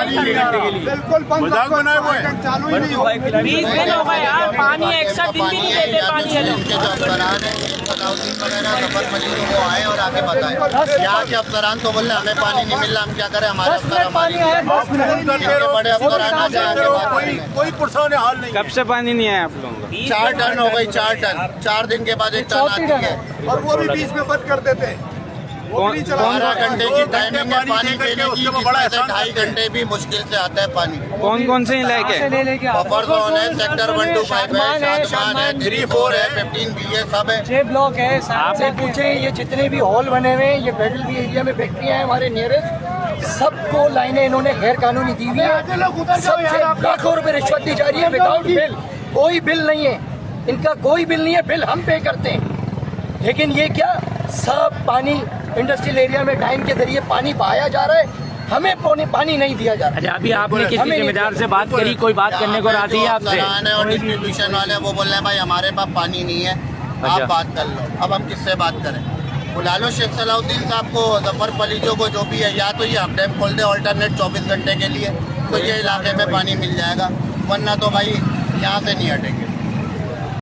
बिल्कुल मजाक बनाए हुए हैं। चालू ही नहीं हो 20 दिन हो गए यार, पानी 61 दिन भी नहीं देते पानी ये लोग। इनके जो अफसरान हैं, सलाउद्दीन वगैरह सफर मजीद वो आए और आगे बताएं। यहाँ के अफसरान तो बोले हमें पानी नहीं मिल रहा, हम क्या करें, हमारे अफसर हमारी बड़े अफसरान आ जाए आगे बात करेंगे। कोई पुरसान हाल नहीं। कब से पानी नहीं आया आप लोगों को? 4 टन हो गई, 4 टन, 4 दिन के बाद 1 टन आती है। और वो भी बीच में बंद कर देते हैं। वो भी नहीं चला। 12 घंटे की टाइमिंग है पानी देने की, उसके बड़ा जिसमें से एहसान 2.5 घंटे भी मुश्किल से आता है पानी। कौन कौन से इलाके? बफर जोन है, सेक्टर 125 है, शादमान है, 3-4 है, 15B है, सब है। 6 ब्लॉक है। आपसे पूछे ये जितने भी हॉल बने हुए हैं, ये बेडल भी एरिया में फैक्ट्रियां हैं हमारे नियरेस्ट, सबको लाइनें इन्होंने गैर कानूनी दी हुई है। सबसे लाखों रुपए रिश्वत दी जा रही है विदाउट बिल। कोई बिल नहीं है इनका, कोई बिल नहीं है, बिल हम पे करते हैं। लेकिन ये क्या, सब पानी इंडस्ट्रियल एरिया में टाइम के जरिए पानी बहाया जा रहा है, हमें पानी नहीं दिया जा रहा। अच्छा, अभी आपने किसी जिम्मेदार से बात करी, कोई बात करने को राजी है आपसे? और डिस्ट्रीब्यूशन वाले वो बोल रहे हैं भाई हमारे पास पानी नहीं है, आप बात कर लो। अब हम किससे बात करें? बुला लो शेख सलाउद्दीन साहब को, जफर पलीजो को, जो भी है, या तो ये अब डैम खोल दे ऑल्टरनेट 24 घंटे के लिए, तो ये इलाके में पानी मिल जाएगा, वरना तो भाई यहाँ से नहीं हटेंगे।